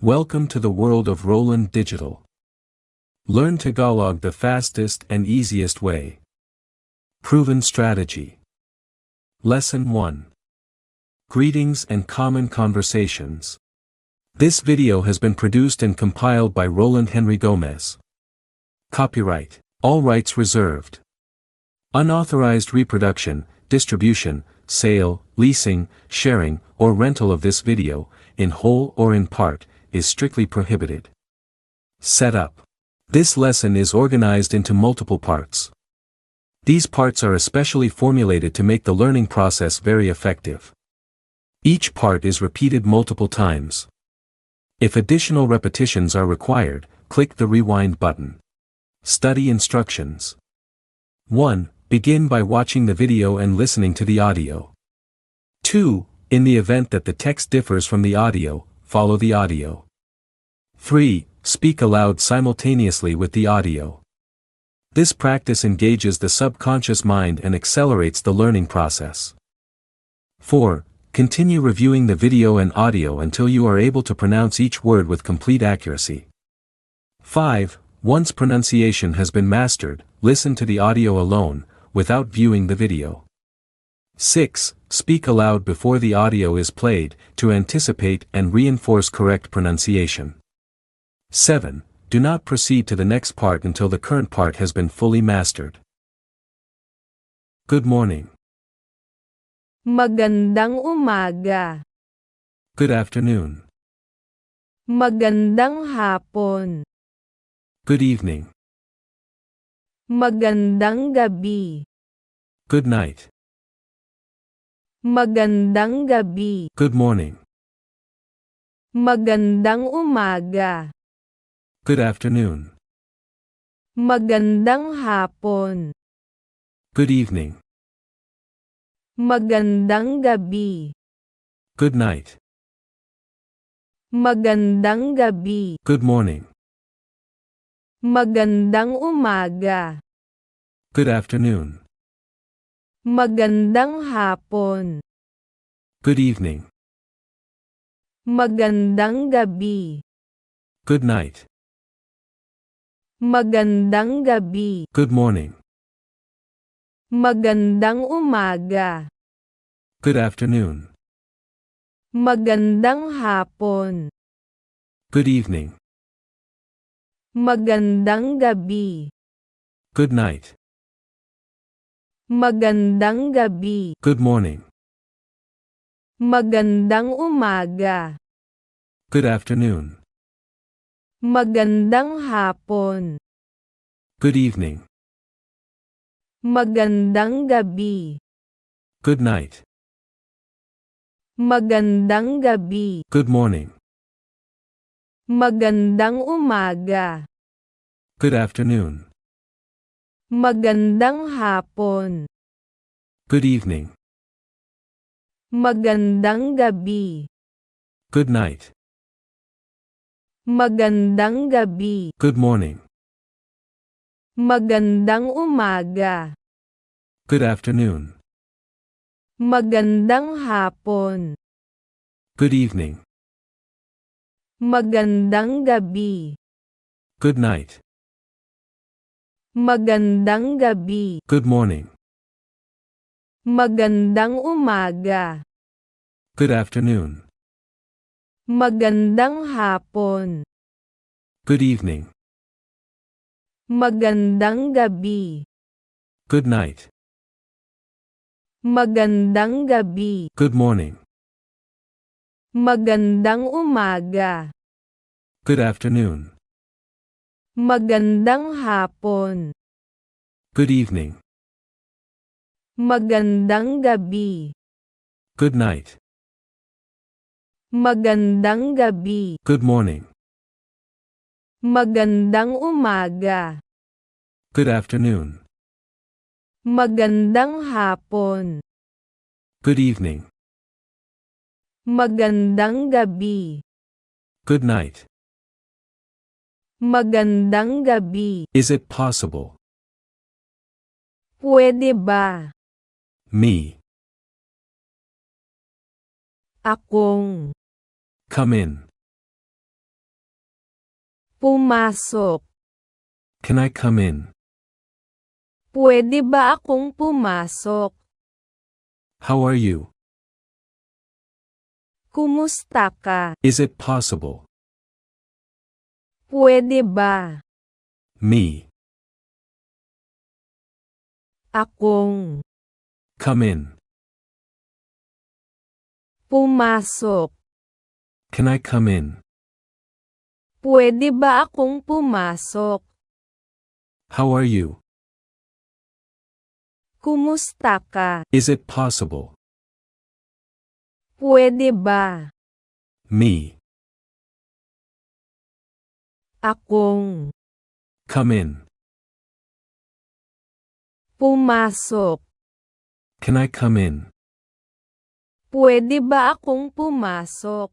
Welcome to the world of Roland Digital. Learn Tagalog the fastest and easiest way. Proven strategy. Lesson 1. Greetings and common conversations. This video has been produced and compiled by Roland Henry Gomez. Copyright. All rights reserved. Unauthorized reproduction, distribution, sale, leasing, sharing, or rental of this video, in whole or in part, is strictly prohibited. Setup. This lesson is organized into multiple parts. These parts are especially formulated to make the learning process very effective. Each part is repeated multiple times. If additional repetitions are required, click the rewind button. Study instructions. 1. Begin by watching the video and listening to the audio. 2. In the event that the text differs from the audio, follow the audio. 3. Speak aloud simultaneously with the audio. This practice engages the subconscious mind and accelerates the learning process. 4. Continue reviewing the video and audio until you are able to pronounce each word with complete accuracy. 5. Once pronunciation has been mastered, listen to the audio alone, without viewing the video. 6. Speak aloud before the audio is played, to anticipate and reinforce correct pronunciation. 7. Do not proceed to the next part until the current part has been fully mastered. Good morning. Magandang umaga. Good afternoon. Magandang hapon. Good evening. Magandang gabi. Good night. Magandang gabi. Good morning. Magandang umaga. Good afternoon. Magandang hapon. Good evening. Magandang gabi. Good night. Magandang gabi. Good morning. Magandang umaga. Good afternoon. Magandang hapon. Good evening. Magandang gabi. Good night. Magandang gabi. Good morning. Magandang umaga. Good afternoon. Magandang hapon. Good evening. Magandang gabi. Good night. Magandang gabi. Good morning. Magandang umaga. Good afternoon. Magandang hapon. Good evening. Magandang gabi. Good night. Magandang gabi. Good morning. Magandang umaga. Good afternoon. Magandang hapon. Good evening. Magandang gabi. Good night. Magandang gabi. Good morning. Magandang umaga. Good afternoon. Magandang hapon. Good evening. Magandang gabi. Good night. Magandang gabi. Good morning. Magandang umaga. Good afternoon. Magandang hapon. Good evening. Magandang gabi. Good night. Magandang gabi. Good morning. Magandang umaga. Good afternoon. Magandang hapon. Good evening. Magandang gabi. Good night. Magandang gabi. Good morning. Magandang umaga. Good afternoon. Magandang hapon. Good evening. Magandang gabi. Good night. Magandang gabi. Is it possible? Pwede ba? Me. Akong. Come in. Pumasok. Can I come in? Pwede ba akong pumasok? How are you? Kumusta ka? Is it possible? Pwede ba? Me. Akong Come in. pumasok. Can I come in? Pwede ba akong pumasok? How are you? Kumusta ka? Is it possible? Pwede ba? Me. Akong Come in. pumasok. Can I come in? Pwede ba akong pumasok?